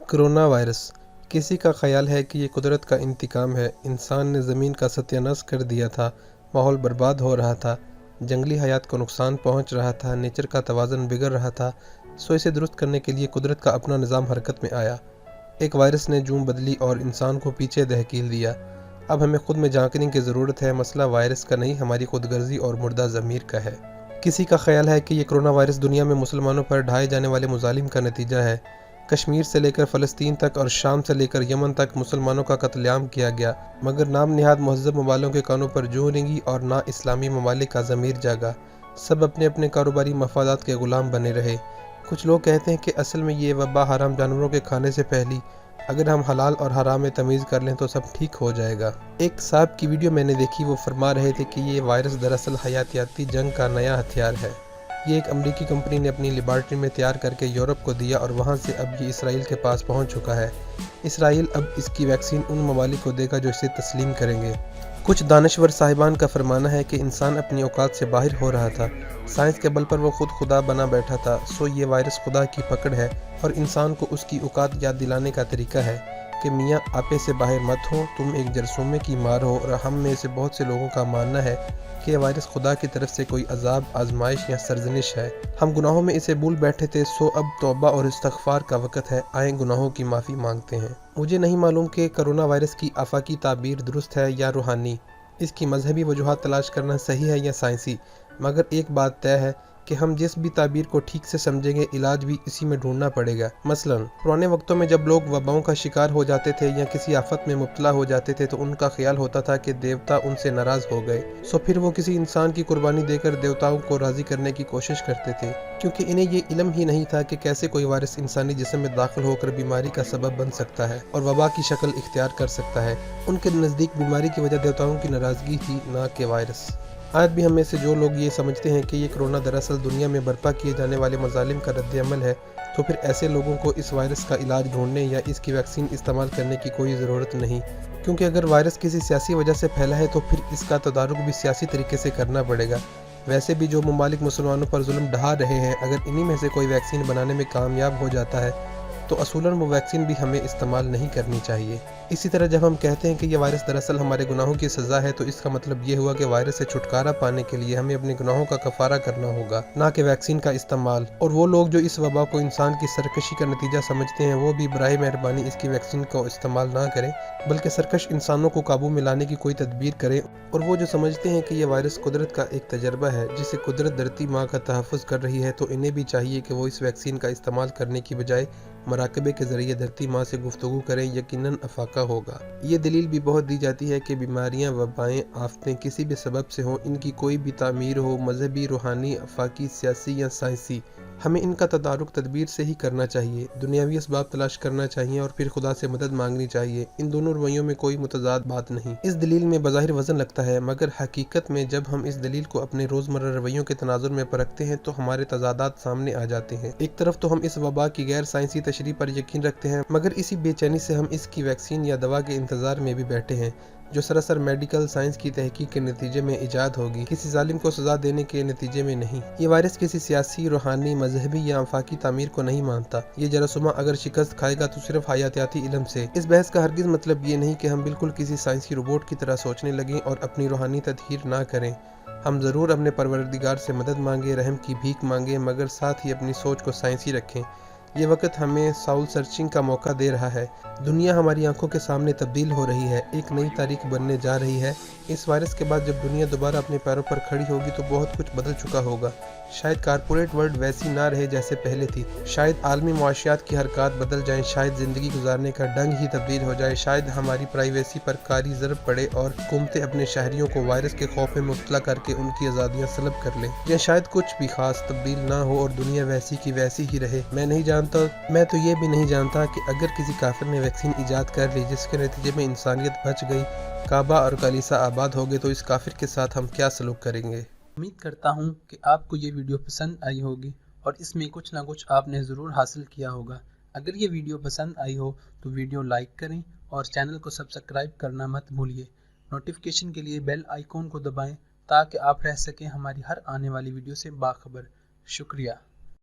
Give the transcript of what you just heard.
Corona virus کسی کا خیال ہے کہ یہ قدرت کا انتقام ہے۔ انسان نے زمین کا ستیہ ناش کر دیا تھا، ماحول برباد ہو رہا تھا، جنگلی حیات کو نقصان پہنچ رہا تھا، نیچر کا توازن بگڑ رہا تھا، سو اسے درست کرنے کے لیے قدرت کا اپنا نظام حرکت میں آیا۔ ایک وائرس نے جون بدلی اور انسان کو پیچھے دھکیل دیا۔ اب ہمیں خود میں جھانکنے کی ضرورت ہے۔ مسئلہ وائرس کا نہیں، ہماری خود غرضی اور مردہ ضمیر کا ہے۔ کسی کا خیال ہے کہ یہ کرونا وائرس دنیا میں مسلمانوں پر ڈھائے جانے والے مظالم کا نتیجہ ہے۔ کشمیر سے لے کر فلسطین تک اور شام سے لے کر یمن تک مسلمانوں کا قتل عام کیا گیا، مگر نام نہاد مہذب ممالک کے کانوں پر جوں رنگی اور نہ اسلامی ممالک کا ضمیر جاگا۔ سب اپنے اپنے کاروباری مفادات کے غلام بنے رہے۔ کچھ لوگ کہتے ہیں کہ اصل میں یہ وبا حرام جانوروں کے کھانے سے پہلی، اگر ہم حلال اور حرام میں تمیز کر لیں تو سب ٹھیک ہو جائے گا۔ ایک صاحب کی ویڈیو میں نے دیکھی، وہ فرما رہے تھے کہ یہ وائرس دراصل حیاتیاتی جنگ کا نیا ہتھیار ہے۔ یہ ایک امریکی کمپنی نے اپنی لیبارٹری میں تیار کر کے یورپ کو دیا اور وہاں سے اب یہ اسرائیل کے پاس پہنچ چکا ہے۔ اسرائیل اب اس کی ویکسین ان ممالک کو دے گا جو اسے تسلیم کریں گے۔ کچھ دانشور صاحبان کا فرمانا ہے کہ انسان اپنی اوقات سے باہر ہو رہا تھا، سائنس کے بل پر وہ خود خدا بنا بیٹھا تھا، سو یہ وائرس خدا کی پکڑ ہے اور انسان کو اس کی اوقات یاد دلانے کا طریقہ ہے کہ میاں آپے سے باہر مت ہو، تم ایک جرثومے کی مار ہو۔ اور ہم میں سے بہت سے لوگوں کا ماننا ہے کہ یہ وائرس خدا کی طرف سے کوئی عذاب، آزمائش یا سرزنش ہے۔ ہم گناہوں میں اسے بھول بیٹھے تھے، سو اب توبہ اور استغفار کا وقت ہے، آئیں گناہوں کی معافی مانگتے ہیں۔ مجھے نہیں معلوم کہ کرونا وائرس کی آفاقی تعبیر درست ہے یا روحانی، اس کی مذہبی وجوہات تلاش کرنا صحیح ہے یا سائنسی، مگر ایک بات طے ہے کہ ہم جس بھی تعبیر کو ٹھیک سے سمجھیں گے، علاج بھی اسی میں ڈھونڈنا پڑے گا۔ مثلاً پرانے وقتوں میں جب لوگ وباؤں کا شکار ہو جاتے تھے یا کسی آفت میں مبتلا ہو جاتے تھے تو ان کا خیال ہوتا تھا کہ دیوتا ان سے ناراض ہو گئے، سو پھر وہ کسی انسان کی قربانی دے کر دیوتاؤں کو راضی کرنے کی کوشش کرتے تھے، کیونکہ انہیں یہ علم ہی نہیں تھا کہ کیسے کوئی وائرس انسانی جسم میں داخل ہو کر بیماری کا سبب بن سکتا ہے اور وبا کی شکل اختیار کر سکتا ہے۔ ان کے نزدیک بیماری کی وجہ دیوتاؤں کی ناراضگی تھی، نہ کہ وائرس۔ آج بھی ہم میں سے جو لوگ یہ سمجھتے ہیں کہ یہ کرونا دراصل دنیا میں برپا کیے جانے والے مظالم کا رد عمل ہے، تو پھر ایسے لوگوں کو اس وائرس کا علاج ڈھونڈنے یا اس کی ویکسین استعمال کرنے کی کوئی ضرورت نہیں، کیونکہ اگر وائرس کسی سیاسی وجہ سے پھیلا ہے تو پھر اس کا تدارک بھی سیاسی طریقے سے کرنا پڑے گا۔ ویسے بھی جو ممالک مسلمانوں پر ظلم ڈھا رہے ہیں، اگر انہی میں سے کوئی ویکسین بنانے میں کامیاب ہو جاتا ہے تو اصولاً وہ ویکسین بھی ہمیں استعمال نہیں کرنی چاہیے۔ اسی طرح جب ہم کہتے ہیں کہ یہ وائرس دراصل ہمارے گناہوں کی سزا ہے تو اس کا مطلب یہ ہوا کہ وائرس سے چھٹکارا پانے کے لیے ہمیں اپنے گناہوں کا کفارہ کرنا ہوگا، نہ کہ ویکسین کا استعمال۔ اور وہ لوگ جو اس وبا کو انسان کی سرکشی کا نتیجہ سمجھتے ہیں، وہ بھی براہ مہربانی اس کی ویکسین کو استعمال نہ کریں، بلکہ سرکش انسانوں کو قابو میں لانے کی کوئی تدبیر کریں۔ اور وہ جو سمجھتے ہیں کہ یہ وائرس قدرت کا ایک تجربہ ہے جسے قدرت دھرتی ماں کا تحفظ کر رہی ہے، تو انہیں بھی چاہیے کہ وہ اس ویکسین کا استعمال کرنے کی بجائے مراقبے کے ذریعے دھرتی ماں سے گفتگو کریں، یقیناً افاقہ ہوگا۔ یہ دلیل بھی بہت دی جاتی ہے کہ بیماریاں، وبائیں، آفتیں کسی بھی سبب سے ہوں، ان کی کوئی بھی تعمیر ہو، مذہبی، روحانی، آفاقی، سیاسی یا سائنسی، ہمیں ان کا تدارک تدبیر سے ہی کرنا چاہیے، دنیاوی اسباب تلاش کرنا چاہیے اور پھر خدا سے مدد مانگنی چاہیے۔ ان دونوں رویوں میں کوئی متضاد بات نہیں۔ اس دلیل میں بظاہر وزن لگتا ہے، مگر حقیقت میں جب ہم اس دلیل کو اپنے روزمرہ رویوں کے تناظر میں پرکھتے ہیں تو ہمارے تضادات سامنے آ جاتے ہیں۔ ایک طرف تو ہم اس وبا کی غیر سائنسی تشریح پر یقین رکھتے ہیں، مگر اسی بے چینی سے ہم اس کی ویکسین یا دوا کے انتظار میں بھی بیٹھے ہیں جو سراسر میڈیکل سائنس کی تحقیق کے نتیجے میں ایجاد ہوگی، کسی ظالم کو سزا دینے کے نتیجے میں نہیں۔ یہ وائرس کسی سیاسی، روحانی، مذہبی یا آفاقی تعمیر کو نہیں مانتا۔ یہ جراثیمہ اگر شکست کھائے گا تو صرف حیاتیاتی علم سے۔ اس بحث کا ہرگز مطلب یہ نہیں کہ ہم بالکل کسی سائنسی روبوٹ کی طرح سوچنے لگیں اور اپنی روحانی تطہیر نہ کریں۔ ہم ضرور اپنے پروردگار سے مدد مانگیں، رحم کی بھیک مانگیں، مگر ساتھ ہی اپنی سوچ کو سائنسی رکھیں۔ یہ وقت ہمیں ساؤل سرچنگ کا موقع دے رہا ہے۔ دنیا ہماری آنکھوں کے سامنے تبدیل ہو رہی ہے، ایک نئی تاریخ بننے جا رہی ہے۔ اس وائرس کے بعد جب دنیا دوبارہ اپنے پیروں پر کھڑی ہوگی تو بہت کچھ بدل چکا ہوگا۔ شاید کارپوریٹ ورلڈ ویسی نہ رہے جیسے پہلے تھی، شاید عالمی معاشیات کی حرکات بدل جائیں، شاید زندگی گزارنے کا ڈھنگ ہی تبدیل ہو جائے، شاید ہماری پرائیویسی پر کاری ضرب پڑے اور حکومتیں اپنے شہریوں کو وائرس کے خوف میں مبتلا کر کے ان کی آزادیاں سلب کر لیں، یا شاید کچھ بھی خاص تبدیل نہ ہو اور دنیا ویسی کی ویسی ہی رہے۔ میں نہیں جانتا، میں تو یہ بھی نہیں جانتا کہ اگر کسی کافر نے ویکسین ایجاد کر لی جس کے نتیجے میں انسانیت بچ گئی، کعبہ اور کلیسا آباد ہو گئے، تو اس کافر کے ساتھ ہم کیا سلوک کریں گے؟ امید کرتا ہوں کہ آپ کو یہ ویڈیو پسند آئی ہوگی اور اس میں کچھ نہ کچھ آپ نے ضرور حاصل کیا ہوگا۔ اگر یہ ویڈیو پسند آئی ہو تو ویڈیو لائک کریں اور چینل کو سبسکرائب کرنا مت بھولیے۔ نوٹیفیکیشن کے لیے بیل آئیکن کو دبائیں تاکہ آپ رہ سکیں ہماری ہر آنے والی ویڈیو سے باخبر۔ شکریہ۔